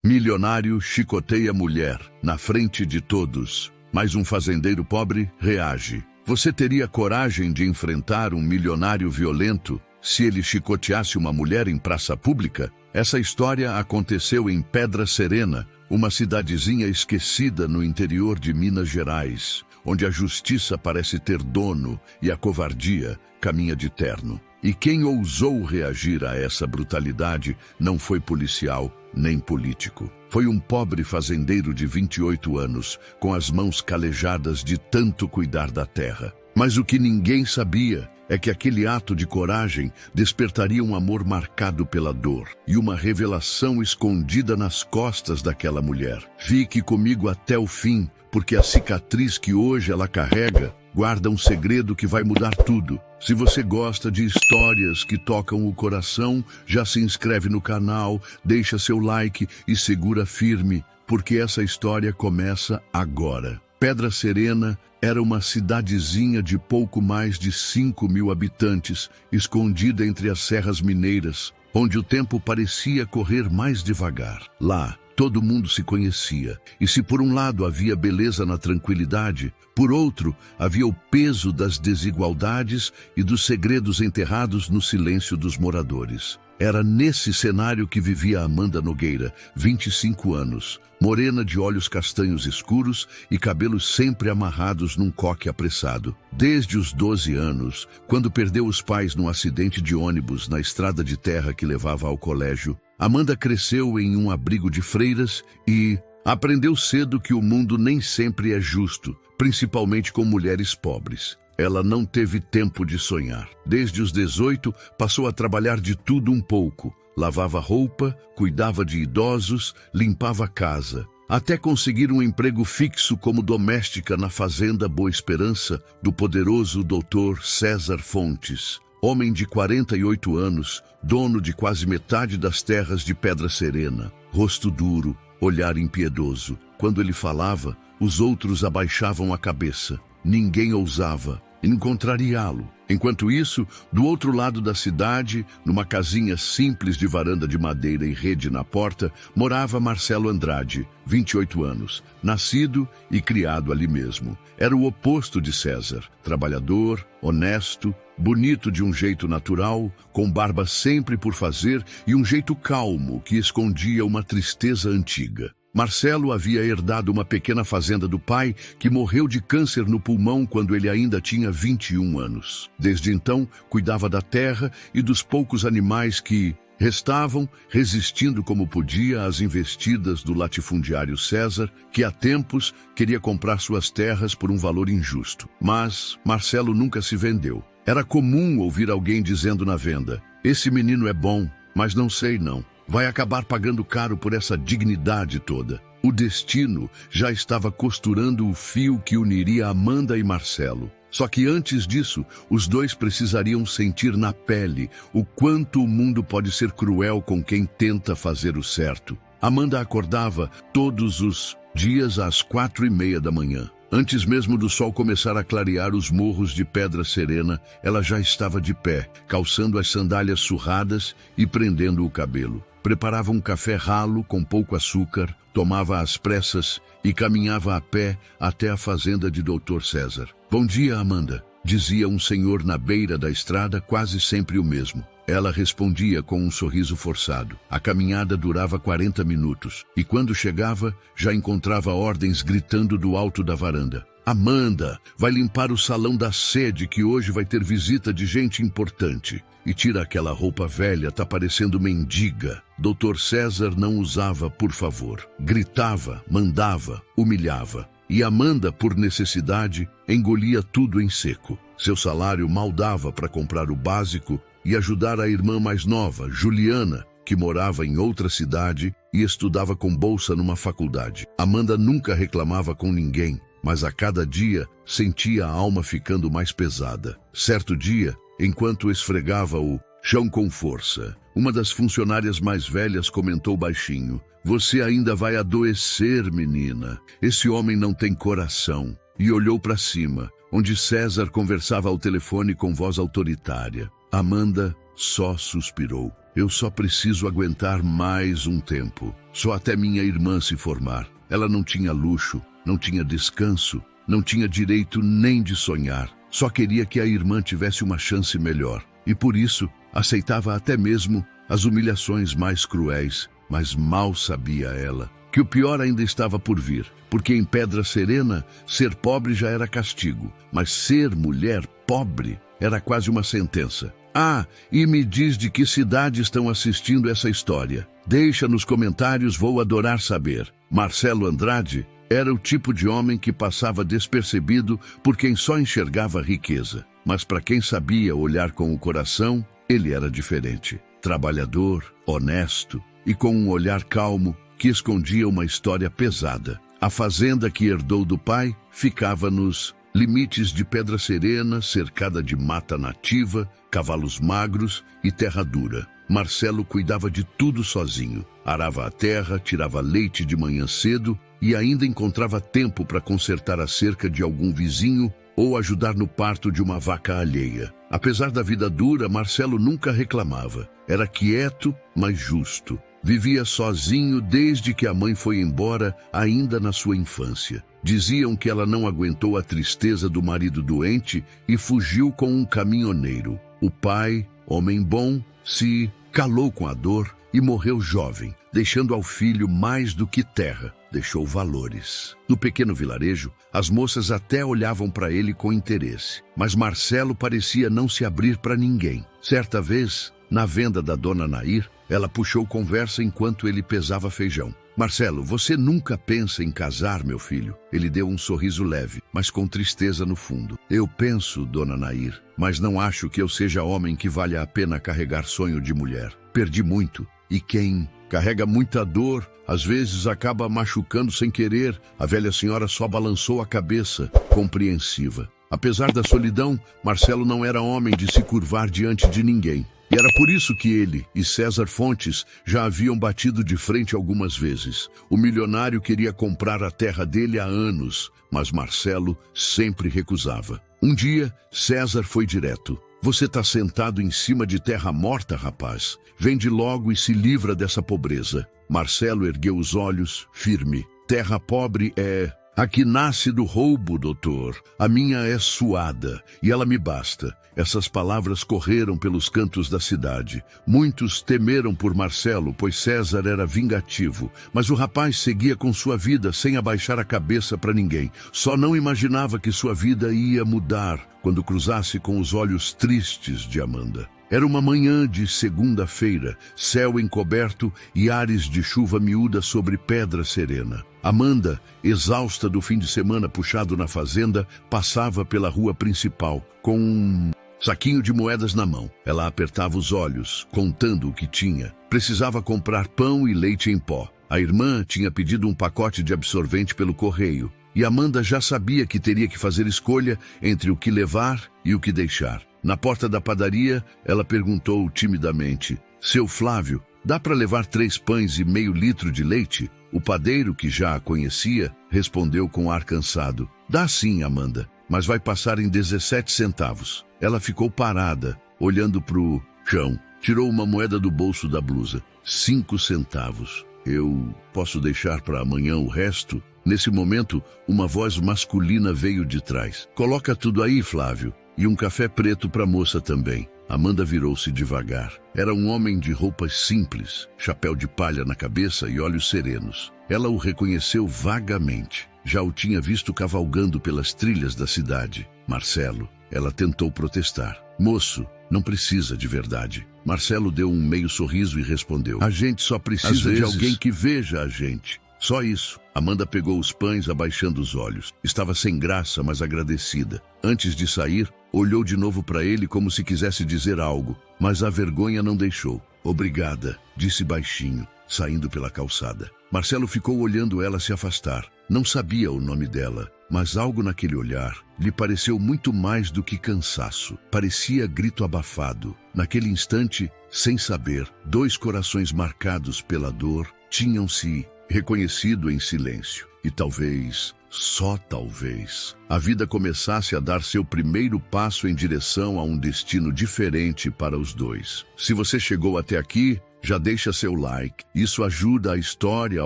Milionário chicoteia mulher, na frente de todos. Mas um fazendeiro pobre reage. Você teria coragem de enfrentar um milionário violento se ele chicoteasse uma mulher em praça pública? Essa história aconteceu em Pedra Serena, uma cidadezinha esquecida no interior de Minas Gerais, onde a justiça parece ter dono e a covardia caminha de terno. E quem ousou reagir a essa brutalidade não foi policial nem político. Foi um pobre fazendeiro de 28 anos, com as mãos calejadas de tanto cuidar da terra. Mas o que ninguém sabia é que aquele ato de coragem despertaria um amor marcado pela dor e uma revelação escondida nas costas daquela mulher. Fique comigo até o fim, porque a cicatriz que hoje ela carrega guarda um segredo que vai mudar tudo. Se você gosta de histórias que tocam o coração, já se inscreve no canal, deixa seu like e segura firme, porque essa história começa agora. Pedra Serena era uma cidadezinha de pouco mais de 5.000 habitantes, escondida entre as serras mineiras, onde o tempo parecia correr mais devagar. Lá, todo mundo se conhecia, e se por um lado havia beleza na tranquilidade, por outro havia o peso das desigualdades e dos segredos enterrados no silêncio dos moradores. Era nesse cenário que vivia Amanda Nogueira, 25 anos, morena de olhos castanhos escuros e cabelos sempre amarrados num coque apressado. Desde os 12 anos, quando perdeu os pais num acidente de ônibus na estrada de terra que levava ao colégio, Amanda cresceu em um abrigo de freiras e aprendeu cedo que o mundo nem sempre é justo, principalmente com mulheres pobres. Ela não teve tempo de sonhar. Desde os 18, passou a trabalhar de tudo um pouco. Lavava roupa, cuidava de idosos, limpava a casa, até conseguir um emprego fixo como doméstica na fazenda Boa Esperança do poderoso Dr. César Fontes. Homem de 48 anos, dono de quase metade das terras de Pedra Serena. Rosto duro, olhar impiedoso. Quando ele falava, os outros abaixavam a cabeça. Ninguém ousava encontrariá-lo. Enquanto isso, do outro lado da cidade, numa casinha simples de varanda de madeira e rede na porta, morava Marcelo Andrade, 28 anos, nascido e criado ali mesmo. Era o oposto de César, trabalhador, honesto, bonito de um jeito natural, com barba sempre por fazer e um jeito calmo que escondia uma tristeza antiga. Marcelo havia herdado uma pequena fazenda do pai que morreu de câncer no pulmão quando ele ainda tinha 21 anos. Desde então, cuidava da terra e dos poucos animais que restavam, resistindo como podia às investidas do latifundiário César, que há tempos queria comprar suas terras por um valor injusto. Mas Marcelo nunca se vendeu. Era comum ouvir alguém dizendo na venda: "Esse menino é bom, mas não sei não. Vai acabar pagando caro por essa dignidade toda." O destino já estava costurando o fio que uniria Amanda e Marcelo. Só que antes disso, os dois precisariam sentir na pele o quanto o mundo pode ser cruel com quem tenta fazer o certo. Amanda acordava todos os dias às 4:30 da manhã. Antes mesmo do sol começar a clarear os morros de Pedra Serena, ela já estava de pé, calçando as sandálias surradas e prendendo o cabelo. Preparava um café ralo com pouco açúcar, tomava às pressas e caminhava a pé até a fazenda de Dr. César. "Bom dia, Amanda", dizia um senhor na beira da estrada, quase sempre o mesmo. Ela respondia com um sorriso forçado. A caminhada durava 40 minutos, e quando chegava, já encontrava ordens gritando do alto da varanda: "Amanda, vai limpar o salão da sede que hoje vai ter visita de gente importante. E tira aquela roupa velha, tá parecendo mendiga." Dr. César não usava "por favor". Gritava, mandava, humilhava. E Amanda, por necessidade, engolia tudo em seco. Seu salário mal dava para comprar o básico e ajudar a irmã mais nova, Juliana, que morava em outra cidade e estudava com bolsa numa faculdade. Amanda nunca reclamava com ninguém, mas a cada dia sentia a alma ficando mais pesada. Certo dia, enquanto esfregava o chão com força, uma das funcionárias mais velhas comentou baixinho: "Você ainda vai adoecer, menina. Esse homem não tem coração." E olhou para cima, onde César conversava ao telefone com voz autoritária. Amanda só suspirou. Eu só preciso aguentar mais um tempo. Só até minha irmã se formar. Ela não tinha luxo, não tinha descanso, não tinha direito nem de sonhar. Só queria que a irmã tivesse uma chance melhor. E por isso, aceitava até mesmo as humilhações mais cruéis. Mas mal sabia ela que o pior ainda estava por vir. Porque em Pedra Serena, ser pobre já era castigo. Mas ser mulher pobre era quase uma sentença. Ah, e me diz de que cidade estão assistindo essa história. Deixa nos comentários, vou adorar saber. Marcelo Andrade era o tipo de homem que passava despercebido por quem só enxergava riqueza. Mas para quem sabia olhar com o coração, ele era diferente. Trabalhador, honesto e com um olhar calmo que escondia uma história pesada. A fazenda que herdou do pai ficava nos limites de Pedra Serena, cercada de mata nativa, cavalos magros e terra dura. Marcelo cuidava de tudo sozinho. Arava a terra, tirava leite de manhã cedo e ainda encontrava tempo para consertar a cerca de algum vizinho ou ajudar no parto de uma vaca alheia. Apesar da vida dura, Marcelo nunca reclamava. Era quieto, mas justo. Vivia sozinho desde que a mãe foi embora, ainda na sua infância. Diziam que ela não aguentou a tristeza do marido doente e fugiu com um caminhoneiro. O pai, homem bom, se calou com a dor e morreu jovem, deixando ao filho mais do que terra. Deixou valores. No pequeno vilarejo, as moças até olhavam para ele com interesse. Mas Marcelo parecia não se abrir para ninguém. Certa vez, na venda da dona Nair, ela puxou conversa enquanto ele pesava feijão. Marcelo, você nunca pensa em casar, meu filho? Ele deu um sorriso leve, mas com tristeza no fundo. Eu penso, dona Nair, mas não acho que eu seja homem que valha a pena carregar sonho de mulher. Perdi muito. E quem carrega muita dor, às vezes acaba machucando sem querer. A velha senhora só balançou a cabeça, compreensiva. Apesar da solidão, Marcelo não era homem de se curvar diante de ninguém. E era por isso que ele e César Fontes já haviam batido de frente algumas vezes. O milionário queria comprar a terra dele há anos, mas Marcelo sempre recusava. Um dia, César foi direto. Você está sentado em cima de terra morta, rapaz. Vende logo e se livra dessa pobreza. Marcelo ergueu os olhos, firme. Terra pobre é... A que nasce do roubo, doutor. A minha é suada, e ela me basta. Essas palavras correram pelos cantos da cidade. Muitos temeram por Marcelo, pois César era vingativo. Mas o rapaz seguia com sua vida sem abaixar a cabeça para ninguém. Só não imaginava que sua vida ia mudar quando cruzasse com os olhos tristes de Amanda. Era uma manhã de segunda-feira, céu encoberto e ares de chuva miúda sobre Pedra Serena. Amanda, exausta do fim de semana puxado na fazenda, passava pela rua principal, com um saquinho de moedas na mão. Ela apertava os olhos, contando o que tinha. Precisava comprar pão e leite em pó. A irmã tinha pedido um pacote de absorvente pelo correio, e Amanda já sabia que teria que fazer escolha entre o que levar e o que deixar. Na porta da padaria, ela perguntou timidamente: Seu Flávio, dá para levar 3 pães e meio litro de leite? O padeiro, que já a conhecia, respondeu com ar cansado: Dá sim, Amanda, mas vai passar em 17 centavos. Ela ficou parada, olhando para o chão. Tirou uma moeda do bolso da blusa. 5 centavos. Eu posso deixar para amanhã o resto? Nesse momento, uma voz masculina veio de trás. Coloca tudo aí, Flávio. E um café preto para a moça também. Amanda virou-se devagar. Era um homem de roupas simples, chapéu de palha na cabeça e olhos serenos. Ela o reconheceu vagamente. Já o tinha visto cavalgando pelas trilhas da cidade. Marcelo. Ela tentou protestar. Moço, não precisa de verdade. Marcelo deu um meio sorriso e respondeu: A gente só precisa de alguém que veja a gente. Só isso. Amanda pegou os pães, abaixando os olhos. Estava sem graça, mas agradecida. Antes de sair, olhou de novo para ele como se quisesse dizer algo, mas a vergonha não deixou. Obrigada, disse baixinho, saindo pela calçada. Marcelo ficou olhando ela se afastar. Não sabia o nome dela, mas algo naquele olhar lhe pareceu muito mais do que cansaço. Parecia grito abafado. Naquele instante, sem saber, 2 corações marcados pela dor tinham se reconhecido em silêncio. E talvez só talvez, a vida começasse a dar seu primeiro passo em direção a um destino diferente para os dois. Se você chegou até aqui, já deixa seu like. Isso ajuda a história a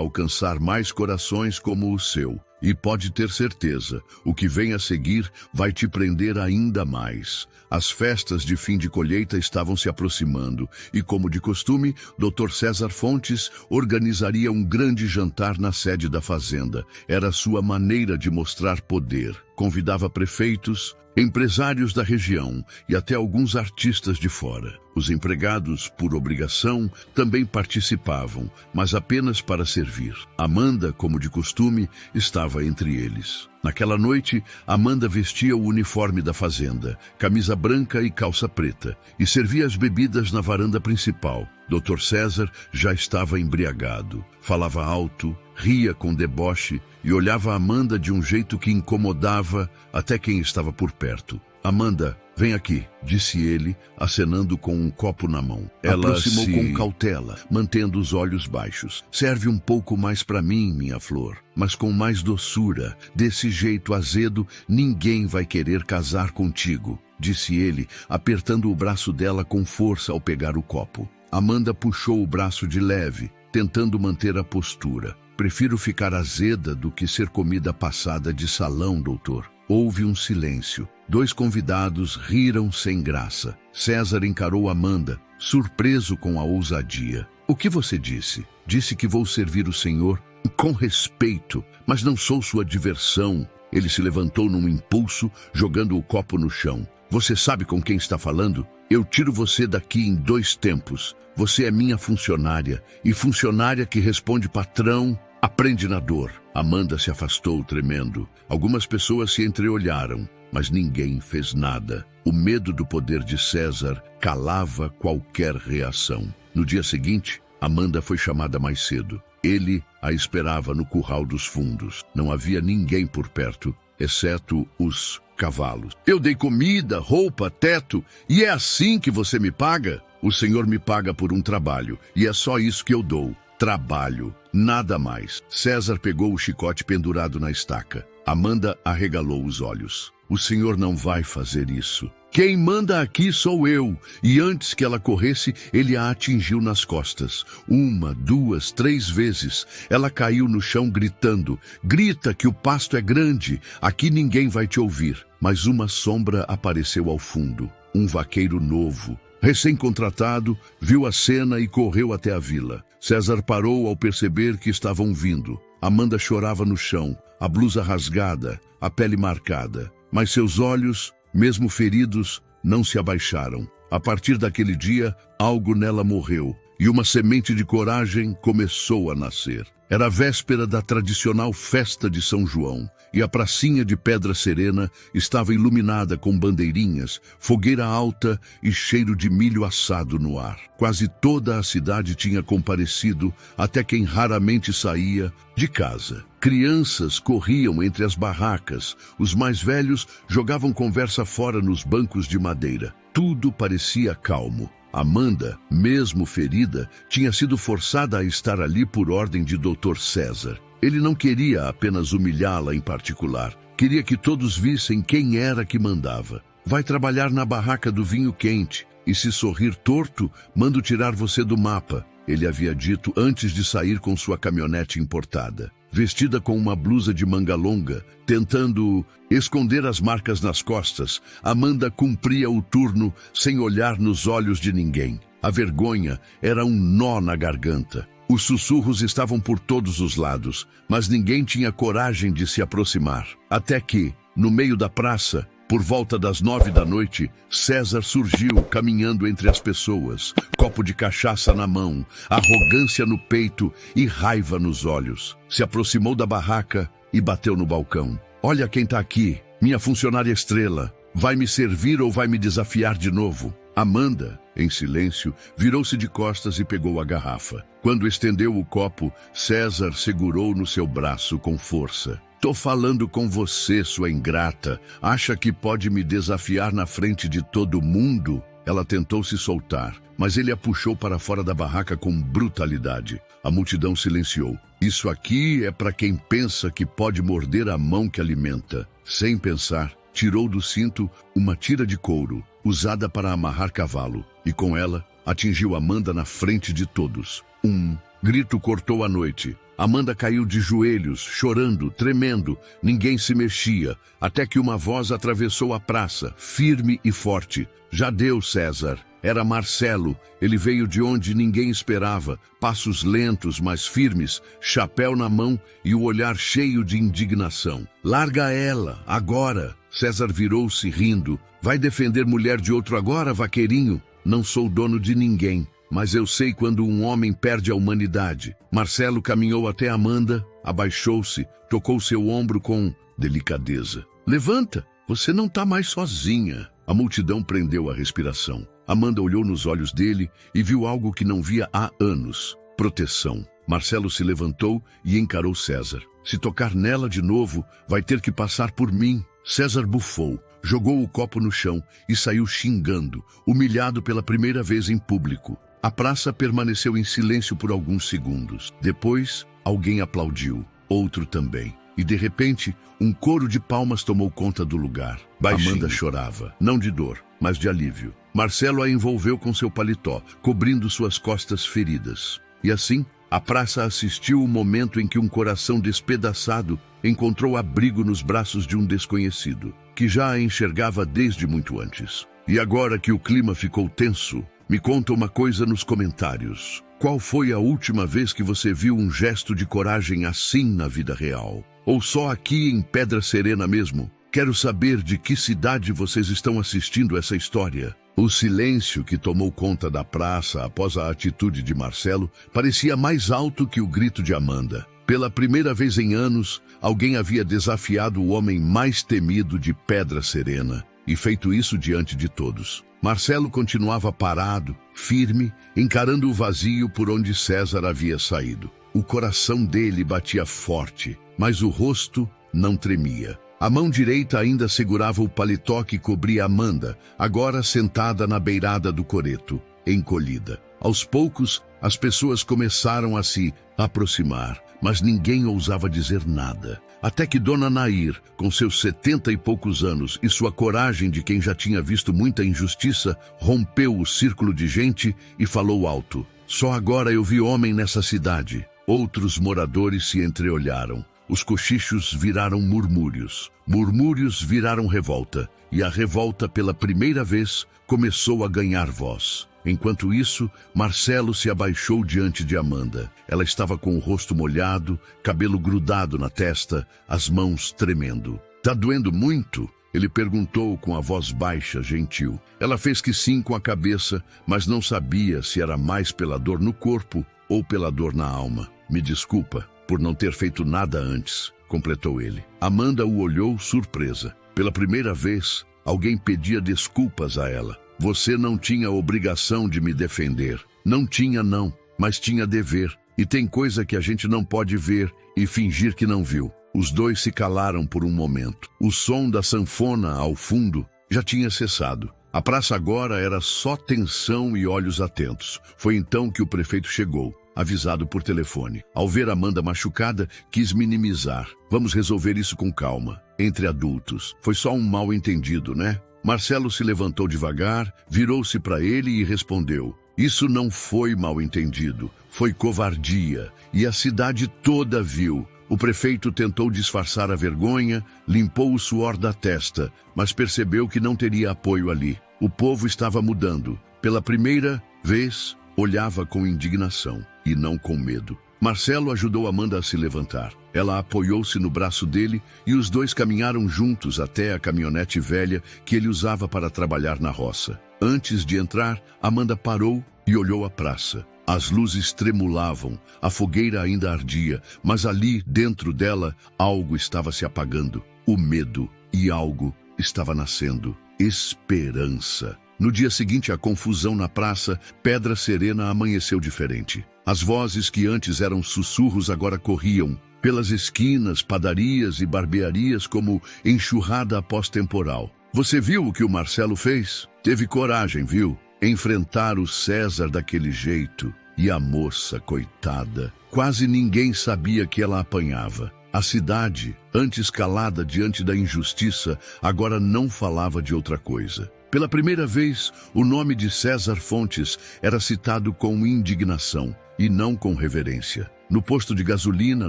alcançar mais corações como o seu. E pode ter certeza, o que vem a seguir vai te prender ainda mais. As festas de fim de colheita estavam se aproximando e, como de costume, Dr. César Fontes organizaria um grande jantar na sede da fazenda. Era sua maneira de mostrar poder. Convidava prefeitos, empresários da região e até alguns artistas de fora. Os empregados, por obrigação, também participavam, mas apenas para servir. Amanda, como de costume, estava entre eles. Naquela noite, Amanda vestia o uniforme da fazenda, camisa branca e calça preta, e servia as bebidas na varanda principal. Dr. César já estava embriagado, falava alto, ria com deboche e olhava Amanda de um jeito que incomodava até quem estava por perto. Amanda, vem aqui, disse ele, acenando com um copo na mão. Ela aproximou com cautela, mantendo os olhos baixos. Serve um pouco mais para mim, minha flor, mas com mais doçura. Desse jeito azedo, ninguém vai querer casar contigo, disse ele, apertando o braço dela com força ao pegar o copo. Amanda puxou o braço de leve, tentando manter a postura. Prefiro ficar azeda do que ser comida passada de salão, doutor. Houve um silêncio. 2 convidados riram sem graça. César encarou Amanda, surpreso com a ousadia. O que você disse? Disse que vou servir o senhor com respeito, mas não sou sua diversão. Ele se levantou num impulso, jogando o copo no chão. Você sabe com quem está falando? Eu tiro você daqui em 2 tempos. Você é minha funcionária, e funcionária que responde patrão, aprende na dor. Amanda se afastou, tremendo. Algumas pessoas se entreolharam, mas ninguém fez nada. O medo do poder de César calava qualquer reação. No dia seguinte, Amanda foi chamada mais cedo. Ele a esperava no curral dos fundos. Não havia ninguém por perto, exceto os cavalos. Eu dei comida, roupa, teto, e é assim que você me paga? O senhor me paga por um trabalho, e é só isso que eu dou. Trabalho, nada mais. César pegou o chicote pendurado na estaca. Amanda arregalou os olhos. O senhor não vai fazer isso. Quem manda aqui sou eu. E antes que ela corresse, ele a atingiu nas costas. 1, 2, 3 vezes. Ela caiu no chão gritando. Grita que o pasto é grande. Aqui ninguém vai te ouvir. Mas uma sombra apareceu ao fundo. Um vaqueiro novo, recém-contratado, viu a cena e correu até a vila. César parou ao perceber que estavam vindo. Amanda chorava no chão, a blusa rasgada, a pele marcada. Mas seus olhos, mesmo feridos, não se abaixaram. A partir daquele dia, algo nela morreu, e uma semente de coragem começou a nascer. Era a véspera da tradicional festa de São João, e a pracinha de Pedra Serena estava iluminada com bandeirinhas, fogueira alta e cheiro de milho assado no ar. Quase toda a cidade tinha comparecido, até quem raramente saía de casa. Crianças corriam entre as barracas, os mais velhos jogavam conversa fora nos bancos de madeira. Tudo parecia calmo. Amanda, mesmo ferida, tinha sido forçada a estar ali por ordem de Dr. César. Ele não queria apenas humilhá-la em particular. Queria que todos vissem quem era que mandava. Vai trabalhar na barraca do vinho quente, e se sorrir torto, mando tirar você do mapa, ele havia dito antes de sair com sua caminhonete importada. Vestida com uma blusa de manga longa, tentando esconder as marcas nas costas, Amanda cumpria o turno sem olhar nos olhos de ninguém. A vergonha era um nó na garganta. Os sussurros estavam por todos os lados, mas ninguém tinha coragem de se aproximar. Até que, no meio da praça, por volta das 9 da noite, César surgiu caminhando entre as pessoas, copo de cachaça na mão, arrogância no peito e raiva nos olhos. Se aproximou da barraca e bateu no balcão. Olha quem tá aqui, minha funcionária estrela. Vai me servir ou vai me desafiar de novo? Amanda, em silêncio, virou-se de costas e pegou a garrafa. Quando estendeu o copo, César segurou no seu braço com força. Tô falando com você, sua ingrata. Acha que pode me desafiar na frente de todo mundo? Ela tentou se soltar, mas ele a puxou para fora da barraca com brutalidade. A multidão silenciou. Isso aqui é para quem pensa que pode morder a mão que alimenta. Sem pensar, tirou do cinto uma tira de couro, usada para amarrar cavalo, e com ela atingiu Amanda na frente de todos. Um grito cortou a noite. Amanda caiu de joelhos, chorando, tremendo. Ninguém se mexia, até que uma voz atravessou a praça, firme e forte. Já deu, César. Era Marcelo. Ele veio de onde ninguém esperava, passos lentos, mas firmes, chapéu na mão e o olhar cheio de indignação. Larga ela, agora! César virou-se rindo. Vai defender mulher de outro agora, vaqueirinho? Não sou dono de ninguém. Mas eu sei quando um homem perde a humanidade. Marcelo caminhou até Amanda, abaixou-se, tocou seu ombro com delicadeza. Levanta, você não está mais sozinha. A multidão prendeu a respiração. Amanda olhou nos olhos dele e viu algo que não via há anos. Proteção. Marcelo se levantou e encarou César. Se tocar nela de novo, vai ter que passar por mim. César bufou, jogou o copo no chão e saiu xingando, humilhado pela primeira vez em público. A praça permaneceu em silêncio por alguns segundos. Depois, alguém aplaudiu, outro também. E de repente, um coro de palmas tomou conta do lugar. Baixinho. Amanda chorava, não de dor, mas de alívio. Marcelo a envolveu com seu paletó, cobrindo suas costas feridas. E assim, a praça assistiu o momento em que um coração despedaçado encontrou abrigo nos braços de um desconhecido, que já a enxergava desde muito antes. E agora que o clima ficou tenso, me conta uma coisa nos comentários. Qual foi a última vez que você viu um gesto de coragem assim na vida real? Ou só aqui em Pedra Serena mesmo? Quero saber de que cidade vocês estão assistindo essa história. O silêncio que tomou conta da praça após a atitude de Marcelo parecia mais alto que o grito de Amanda. Pela primeira vez em anos, alguém havia desafiado o homem mais temido de Pedra Serena e feito isso diante de todos. Marcelo continuava parado, firme, encarando o vazio por onde César havia saído. O coração dele batia forte, mas o rosto não tremia. A mão direita ainda segurava o paletó que cobria Amanda, agora sentada na beirada do coreto, encolhida. Aos poucos, as pessoas começaram a se aproximar, mas ninguém ousava dizer nada. Até que Dona Nair, com seus 70 e poucos anos e sua coragem de quem já tinha visto muita injustiça, rompeu o círculo de gente e falou alto. Só agora eu vi homem nessa cidade. Outros moradores se entreolharam. Os cochichos viraram murmúrios. Murmúrios viraram revolta. E a revolta, pela primeira vez, começou a ganhar voz. Enquanto isso, Marcelo se abaixou diante de Amanda. Ela estava com o rosto molhado, cabelo grudado na testa, as mãos tremendo. Tá doendo muito? Ele perguntou com a voz baixa, gentil. Ela fez que sim com a cabeça, mas não sabia se era mais pela dor no corpo ou pela dor na alma. Me desculpa por não ter feito nada antes, completou ele. Amanda o olhou surpresa. Pela primeira vez, alguém pedia desculpas a ela. Você não tinha obrigação de me defender. Não tinha não, mas tinha dever. E tem coisa que a gente não pode ver e fingir que não viu. Os dois se calaram por um momento. O som da sanfona ao fundo já tinha cessado. A praça agora era só tensão e olhos atentos. Foi então que o prefeito chegou, avisado por telefone. Ao ver Amanda machucada, quis minimizar. Vamos resolver isso com calma, entre adultos. Foi só um mal-entendido, né? Marcelo se levantou devagar, virou-se para ele e respondeu. Isso não foi mal-entendido, foi covardia. E a cidade toda viu. O prefeito tentou disfarçar a vergonha, limpou o suor da testa, mas percebeu que não teria apoio ali. O povo estava mudando. Pela primeira vez, olhava com indignação e não com medo. Marcelo ajudou Amanda a se levantar. Ela apoiou-se no braço dele e os dois caminharam juntos até a caminhonete velha que ele usava para trabalhar na roça. Antes de entrar, Amanda parou e olhou a praça. As luzes tremulavam, a fogueira ainda ardia, mas ali, dentro dela, algo estava se apagando. O medo, e algo estava nascendo. Esperança. No dia seguinte, a confusão na praça, Pedra Serena amanheceu diferente. As vozes que antes eram sussurros agora corriam pelas esquinas, padarias e barbearias como enxurrada após temporal. Você viu o que o Marcelo fez? Teve coragem, viu? Enfrentar o César daquele jeito. E a moça, coitada, quase ninguém sabia que ela apanhava. A cidade, antes calada diante da injustiça, agora não falava de outra coisa. Pela primeira vez, o nome de César Fontes era citado com indignação e não com reverência. No posto de gasolina,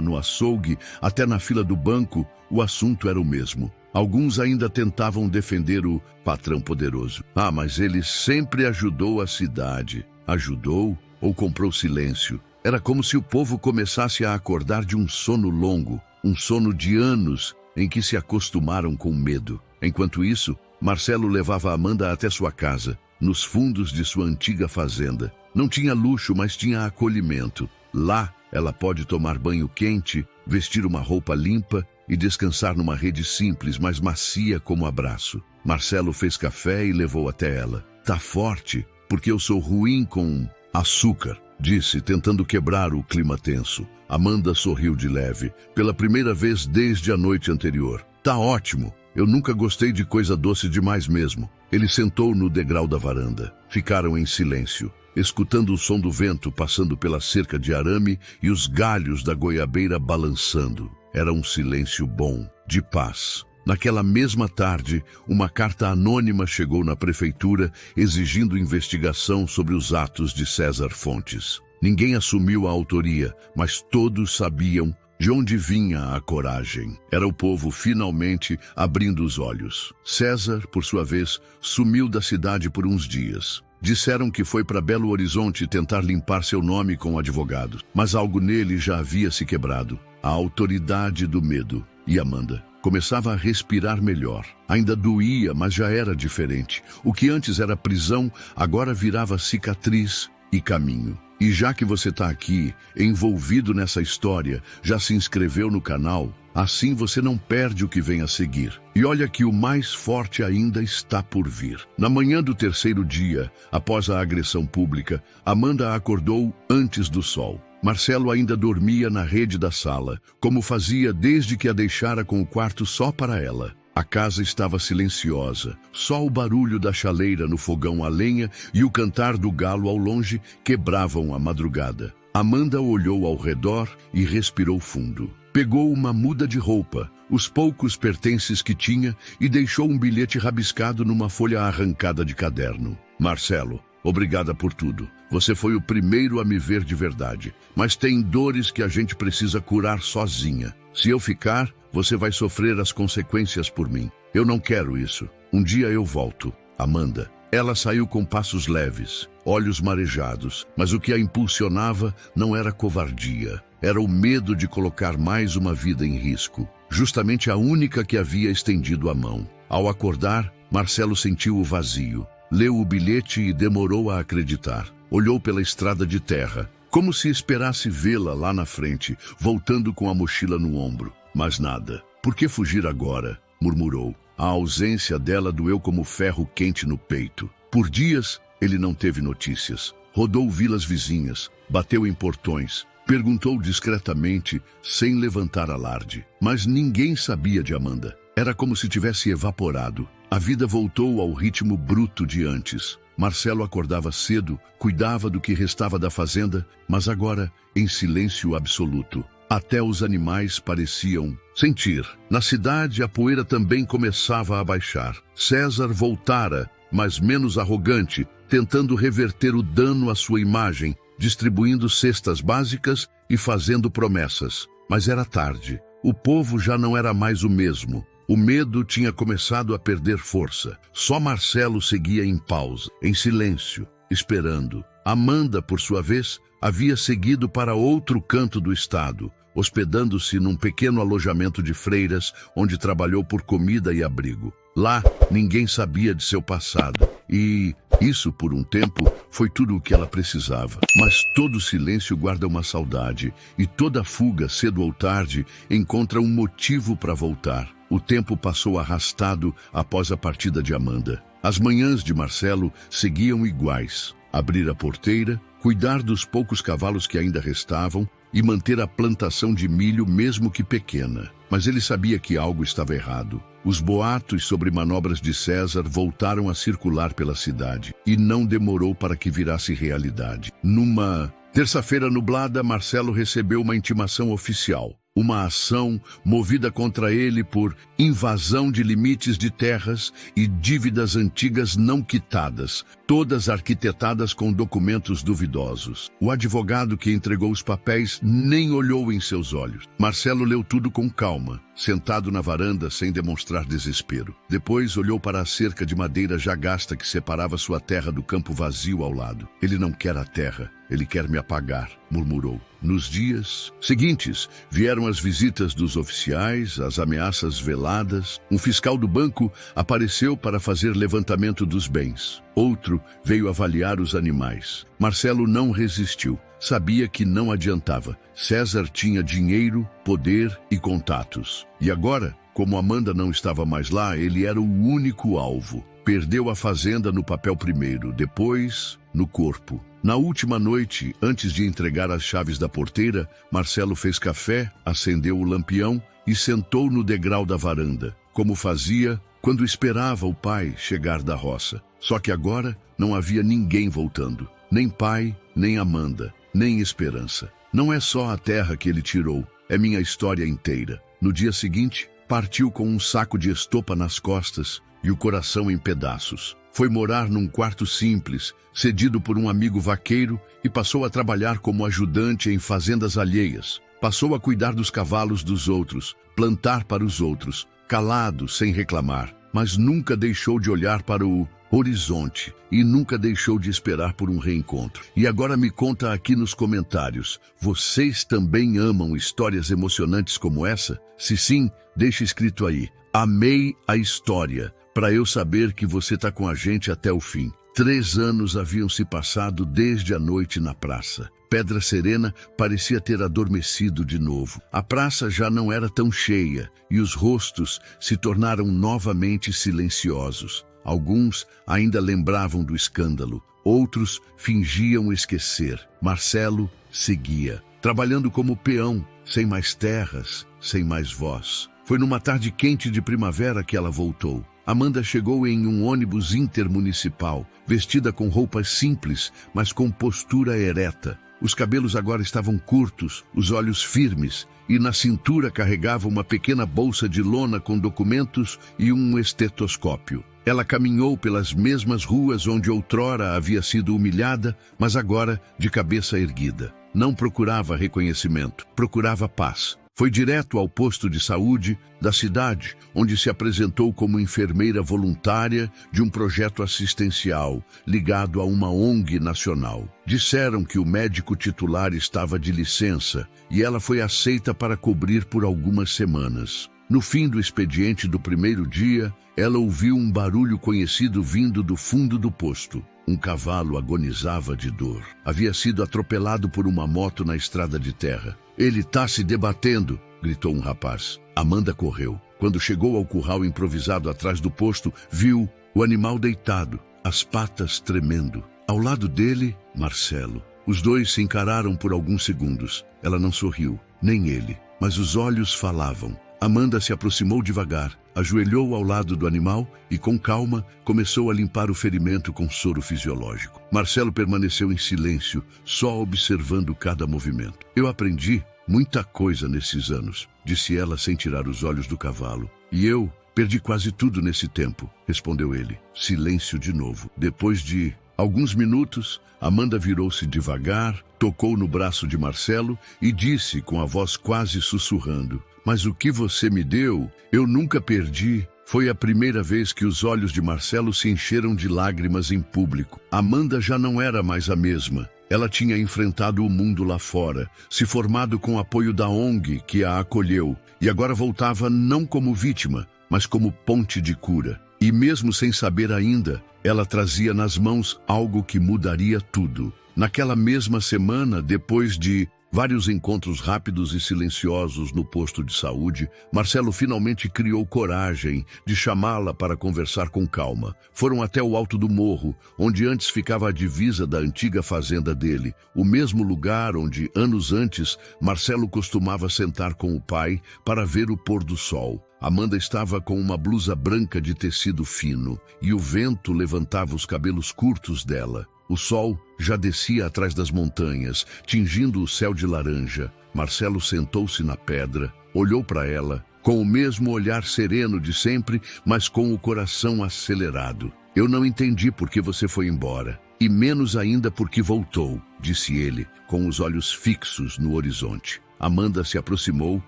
no açougue, até na fila do banco, o assunto era o mesmo. Alguns ainda tentavam defender o patrão poderoso. Ah, mas ele sempre ajudou a cidade. Ajudou ou comprou silêncio. Era como se o povo começasse a acordar de um sono longo, um sono de anos em que se acostumaram com medo. Enquanto isso, Marcelo levava Amanda até sua casa, nos fundos de sua antiga fazenda. Não tinha luxo, mas tinha acolhimento. Lá, ela pode tomar banho quente, vestir uma roupa limpa e descansar numa rede simples, mas macia como abraço. Marcelo fez café e levou até ela. Tá forte, porque eu sou ruim com açúcar, disse, tentando quebrar o clima tenso. Amanda sorriu de leve, pela primeira vez desde a noite anterior. Tá ótimo. Eu nunca gostei de coisa doce demais mesmo. Ele sentou no degrau da varanda. Ficaram em silêncio, escutando o som do vento passando pela cerca de arame e os galhos da goiabeira balançando. Era um silêncio bom, de paz. Naquela mesma tarde, uma carta anônima chegou na prefeitura exigindo investigação sobre os atos de César Fontes. Ninguém assumiu a autoria, mas todos sabiam de onde vinha a coragem. Era o povo finalmente abrindo os olhos. César, por sua vez, sumiu da cidade por uns dias. Disseram que foi para Belo Horizonte tentar limpar seu nome com advogados, mas algo nele já havia se quebrado. A autoridade do medo. E Amanda começava a respirar melhor. Ainda doía, mas já era diferente. O que antes era prisão, agora virava cicatriz e caminho. E já que você está aqui, envolvido nessa história, já se inscreveu no canal, assim você não perde o que vem a seguir. E olha que o mais forte ainda está por vir. Na manhã do terceiro dia, após a agressão pública, Amanda acordou antes do sol. Marcelo ainda dormia na rede da sala, como fazia desde que a deixara com o quarto só para ela. A casa estava silenciosa, só o barulho da chaleira no fogão a lenha e o cantar do galo ao longe quebravam a madrugada. Amanda olhou ao redor e respirou fundo. Pegou uma muda de roupa, os poucos pertences que tinha, e deixou um bilhete rabiscado numa folha arrancada de caderno. Marcelo, obrigada por tudo. Você foi o primeiro a me ver de verdade. Mas tem dores que a gente precisa curar sozinha. Se eu ficar, você vai sofrer as consequências por mim. Eu não quero isso. Um dia eu volto. Amanda. Ela saiu com passos leves, olhos marejados, mas o que a impulsionava não era covardia. Era o medo de colocar mais uma vida em risco. Justamente a única que havia estendido a mão. Ao acordar, Marcelo sentiu o vazio. Leu o bilhete e demorou a acreditar. Olhou pela estrada de terra, como se esperasse vê-la lá na frente, voltando com a mochila no ombro. Mas nada. Por que fugir agora? Murmurou. A ausência dela doeu como ferro quente no peito. Por dias, ele não teve notícias. Rodou vilas vizinhas, bateu em portões, perguntou discretamente, sem levantar alarde. Mas ninguém sabia de Amanda. Era como se tivesse evaporado. A vida voltou ao ritmo bruto de antes. Marcelo acordava cedo, cuidava do que restava da fazenda, mas agora em silêncio absoluto. Até os animais pareciam sentir. Na cidade, a poeira também começava a baixar. César voltara, mas menos arrogante, tentando reverter o dano à sua imagem, distribuindo cestas básicas e fazendo promessas. Mas era tarde. O povo já não era mais o mesmo. O medo tinha começado a perder força. Só Marcelo seguia em pausa, em silêncio, esperando. Amanda, por sua vez, havia seguido para outro canto do estado, hospedando-se num pequeno alojamento de freiras, onde trabalhou por comida e abrigo. Lá, ninguém sabia de seu passado. E isso, por um tempo, foi tudo o que ela precisava. Mas todo silêncio guarda uma saudade, e toda fuga, cedo ou tarde, encontra um motivo para voltar. O tempo passou arrastado após a partida de Amanda. As manhãs de Marcelo seguiam iguais. Abrir a porteira, cuidar dos poucos cavalos que ainda restavam e manter a plantação de milho mesmo que pequena. Mas ele sabia que algo estava errado. Os boatos sobre manobras de César voltaram a circular pela cidade, e não demorou para que virasse realidade. Numa terça-feira nublada, Marcelo recebeu uma intimação oficial. Uma ação movida contra ele por invasão de limites de terras e dívidas antigas não quitadas, todas arquitetadas com documentos duvidosos. O advogado que entregou os papéis nem olhou em seus olhos. Marcelo leu tudo com calma, sentado na varanda sem demonstrar desespero. Depois olhou para a cerca de madeira já gasta que separava sua terra do campo vazio ao lado. Ele não quer a terra, ele quer me apagar, murmurou. Nos dias seguintes, vieram as visitas dos oficiais, as ameaças veladas. Um fiscal do banco apareceu para fazer levantamento dos bens. Outro veio avaliar os animais. Marcelo não resistiu. Sabia que não adiantava. César tinha dinheiro, poder e contatos. E agora, como Amanda não estava mais lá, ele era o único alvo. Perdeu a fazenda no papel primeiro, depois no corpo. Na última noite, antes de entregar as chaves da porteira, Marcelo fez café, acendeu o lampião e sentou no degrau da varanda, como fazia quando esperava o pai chegar da roça. Só que agora não havia ninguém voltando. Nem pai, nem Amanda, nem esperança. Não é só a terra que ele tirou, é minha história inteira. No dia seguinte, partiu com um saco de estopa nas costas e o coração em pedaços. Foi morar num quarto simples, cedido por um amigo vaqueiro, e passou a trabalhar como ajudante em fazendas alheias. Passou a cuidar dos cavalos dos outros, plantar para os outros, calado, sem reclamar, mas nunca deixou de olhar para o horizonte e nunca deixou de esperar por um reencontro. E agora me conta aqui nos comentários, vocês também amam histórias emocionantes como essa? Se sim, deixa escrito aí, amei a história, para eu saber que você está com a gente até o fim. 3 anos haviam se passado desde a noite na praça. Pedra Serena parecia ter adormecido de novo. A praça já não era tão cheia e os rostos se tornaram novamente silenciosos. Alguns ainda lembravam do escândalo, outros fingiam esquecer. Marcelo seguia, trabalhando como peão, sem mais terras, sem mais voz. Foi numa tarde quente de primavera que ela voltou. Amanda chegou em um ônibus intermunicipal, vestida com roupas simples, mas com postura ereta. Os cabelos agora estavam curtos, os olhos firmes, e na cintura carregava uma pequena bolsa de lona com documentos e um estetoscópio. Ela caminhou pelas mesmas ruas onde outrora havia sido humilhada, mas agora de cabeça erguida. Não procurava reconhecimento, procurava paz. Foi direto ao posto de saúde da cidade, onde se apresentou como enfermeira voluntária de um projeto assistencial ligado a uma ONG nacional. Disseram que o médico titular estava de licença e ela foi aceita para cobrir por algumas semanas. No fim do expediente do primeiro dia, ela ouviu um barulho conhecido vindo do fundo do posto. Um cavalo agonizava de dor. Havia sido atropelado por uma moto na estrada de terra. Ele está se debatendo, gritou um rapaz. Amanda correu. Quando chegou ao curral improvisado atrás do posto, viu o animal deitado, as patas tremendo. Ao lado dele, Marcelo. Os dois se encararam por alguns segundos. Ela não sorriu, nem ele, mas os olhos falavam. Amanda se aproximou devagar, ajoelhou ao lado do animal e, com calma, começou a limpar o ferimento com soro fisiológico. Marcelo permaneceu em silêncio, só observando cada movimento. Eu aprendi muita coisa nesses anos, disse ela sem tirar os olhos do cavalo. E eu perdi quase tudo nesse tempo, respondeu ele. Silêncio de novo. Depois de alguns minutos, Amanda virou-se devagar, tocou no braço de Marcelo e disse com a voz quase sussurrando: mas o que você me deu, eu nunca perdi. Foi a primeira vez que os olhos de Marcelo se encheram de lágrimas em público. Amanda já não era mais a mesma. Ela tinha enfrentado o mundo lá fora, se formado com o apoio da ONG que a acolheu, e agora voltava não como vítima, mas como ponte de cura. E mesmo sem saber ainda, ela trazia nas mãos algo que mudaria tudo. Naquela mesma semana, depois de Vários encontros rápidos e silenciosos no posto de saúde, Marcelo finalmente criou coragem de chamá-la para conversar com calma. Foram até o alto do morro, onde antes ficava a divisa da antiga fazenda dele, o mesmo lugar onde, anos antes, Marcelo costumava sentar com o pai para ver o pôr do sol. Amanda estava com uma blusa branca de tecido fino, e o vento levantava os cabelos curtos dela. O sol já descia atrás das montanhas, tingindo o céu de laranja. Marcelo sentou-se na pedra, olhou para ela, com o mesmo olhar sereno de sempre, mas com o coração acelerado. Eu não entendi por que você foi embora, e menos ainda por que voltou, disse ele, com os olhos fixos no horizonte. Amanda se aproximou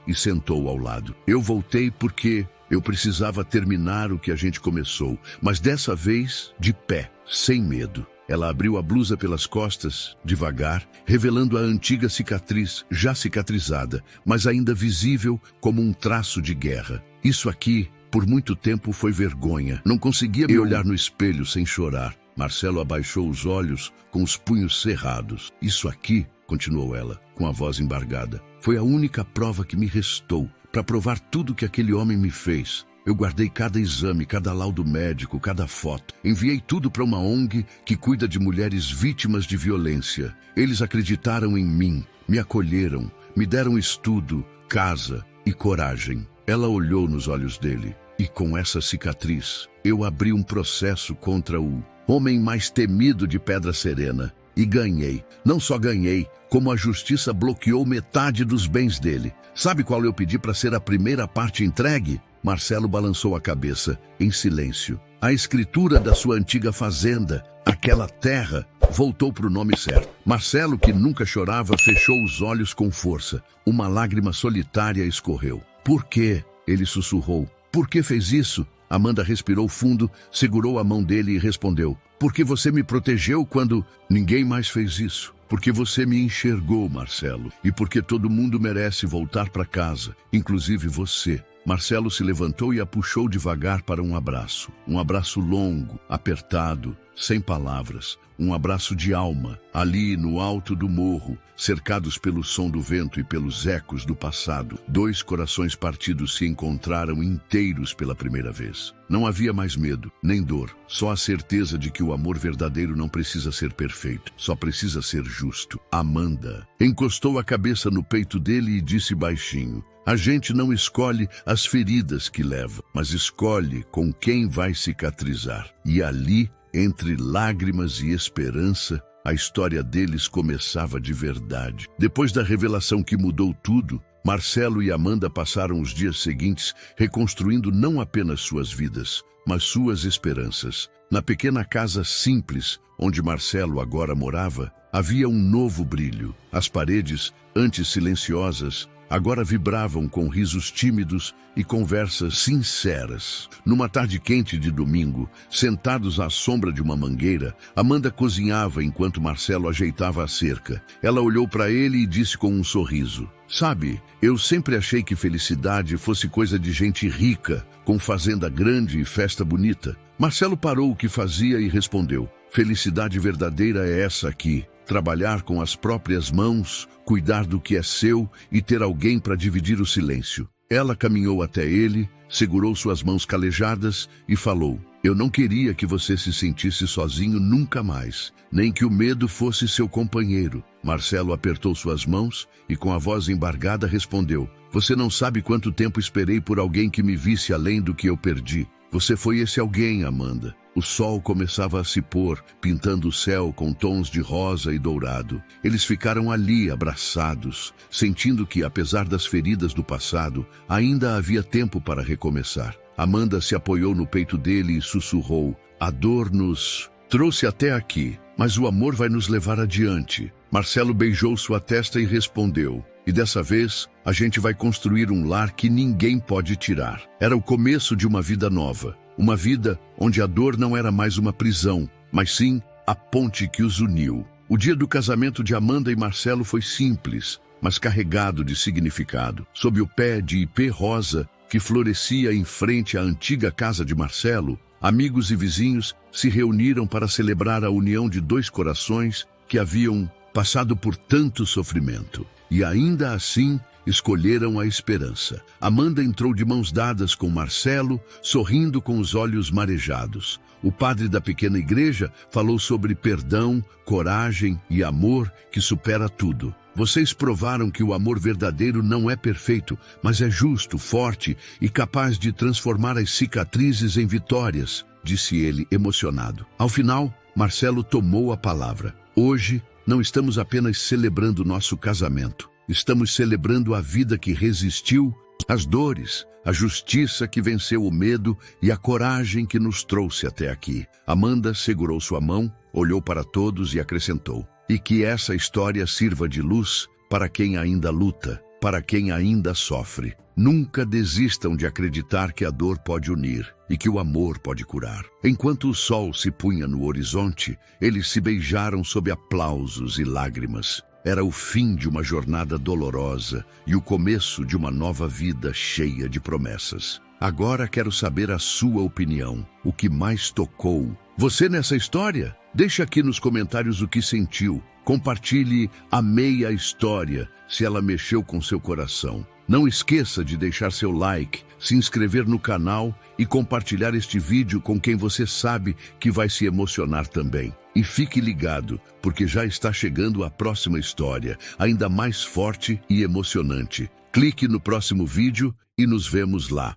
e sentou ao lado. Eu voltei porque eu precisava terminar o que a gente começou, mas dessa vez de pé, sem medo. Ela abriu a blusa pelas costas, devagar, revelando a antiga cicatriz, já cicatrizada, mas ainda visível como um traço de guerra. Isso aqui, por muito tempo, foi vergonha. Não conseguia me olhar no espelho sem chorar. Marcelo abaixou os olhos com os punhos cerrados. Isso aqui, continuou ela, com a voz embargada, foi a única prova que me restou para provar tudo que aquele homem me fez. Eu guardei cada exame, cada laudo médico, cada foto. Enviei tudo para uma ONG que cuida de mulheres vítimas de violência. Eles acreditaram em mim, me acolheram, me deram estudo, casa e coragem. Ela olhou nos olhos dele e, com essa cicatriz, eu abri um processo contra o homem mais temido de Pedra Serena. E ganhei. Não só ganhei, como a justiça bloqueou metade dos bens dele. Sabe qual eu pedi para ser a primeira parte entregue? Marcelo balançou a cabeça, em silêncio. A escritura da sua antiga fazenda, aquela terra, voltou para o nome certo. Marcelo, que nunca chorava, fechou os olhos com força. Uma lágrima solitária escorreu. Por quê? Ele sussurrou. Por que fez isso? Amanda respirou fundo, segurou a mão dele e respondeu. Porque você me protegeu quando ninguém mais fez isso. Porque você me enxergou, Marcelo. E porque todo mundo merece voltar para casa, inclusive você. Marcelo se levantou e a puxou devagar para um abraço. Um abraço longo, apertado, sem palavras. Um abraço de alma, ali no alto do morro, cercados pelo som do vento e pelos ecos do passado. Dois corações partidos se encontraram inteiros pela primeira vez. Não havia mais medo, nem dor, só a certeza de que o amor verdadeiro não precisa ser perfeito, só precisa ser justo. Amanda encostou a cabeça no peito dele e disse baixinho: a gente não escolhe as feridas que leva, mas escolhe com quem vai cicatrizar. E ali, entre lágrimas e esperança, a história deles começava de verdade. Depois da revelação que mudou tudo, Marcelo e Amanda passaram os dias seguintes reconstruindo não apenas suas vidas, mas suas esperanças. Na pequena casa simples, onde Marcelo agora morava, havia um novo brilho. As paredes, antes silenciosas, agora vibravam com risos tímidos e conversas sinceras. Numa tarde quente de domingo, sentados à sombra de uma mangueira, Amanda cozinhava enquanto Marcelo ajeitava a cerca. Ela olhou para ele e disse com um sorriso: sabe, eu sempre achei que felicidade fosse coisa de gente rica, com fazenda grande e festa bonita. Marcelo parou o que fazia e respondeu: felicidade verdadeira é essa aqui. Trabalhar com as próprias mãos, cuidar do que é seu e ter alguém para dividir o silêncio. Ela caminhou até ele, segurou suas mãos calejadas e falou: eu não queria que você se sentisse sozinho nunca mais, nem que o medo fosse seu companheiro. Marcelo apertou suas mãos e com a voz embargada respondeu: você não sabe quanto tempo esperei por alguém que me visse além do que eu perdi. Você foi esse alguém, Amanda. O sol começava a se pôr, pintando o céu com tons de rosa e dourado. Eles ficaram ali, abraçados, sentindo que, apesar das feridas do passado, ainda havia tempo para recomeçar. Amanda se apoiou no peito dele e sussurrou: a dor nos trouxe até aqui, mas o amor vai nos levar adiante. Marcelo beijou sua testa e respondeu: e dessa vez, a gente vai construir um lar que ninguém pode tirar. Era o começo de uma vida nova. Uma vida onde a dor não era mais uma prisão, mas sim a ponte que os uniu. O dia do casamento de Amanda e Marcelo foi simples, mas carregado de significado. Sob o pé de ipê rosa, que florescia em frente à antiga casa de Marcelo, amigos e vizinhos se reuniram para celebrar a união de dois corações que haviam passado por tanto sofrimento. e ainda assim escolheram a esperança. Amanda entrou de mãos dadas com Marcelo, sorrindo com os olhos marejados. O padre da pequena igreja falou sobre perdão, coragem e amor que supera tudo. Vocês provaram que o amor verdadeiro não é perfeito, mas é justo, forte e capaz de transformar as cicatrizes em vitórias, disse ele emocionado. Ao final, Marcelo tomou a palavra. Hoje, não estamos apenas celebrando nosso casamento. Estamos celebrando a vida que resistiu às dores, a justiça que venceu o medo e a coragem que nos trouxe até aqui. Amanda segurou sua mão, olhou para todos e acrescentou: e que essa história sirva de luz para quem ainda luta, para quem ainda sofre. Nunca desistam de acreditar que a dor pode unir e que o amor pode curar. Enquanto o sol se punha no horizonte, eles se beijaram sob aplausos e lágrimas. Era o fim de uma jornada dolorosa e o começo de uma nova vida cheia de promessas. Agora quero saber a sua opinião. O que mais tocou você nessa história? Deixe aqui nos comentários o que sentiu. Compartilhe a meia história se ela mexeu com seu coração. Não esqueça de deixar seu like, se inscrever no canal e compartilhar este vídeo com quem você sabe que vai se emocionar também. E fique ligado, porque já está chegando a próxima história, ainda mais forte e emocionante. Clique no próximo vídeo e nos vemos lá.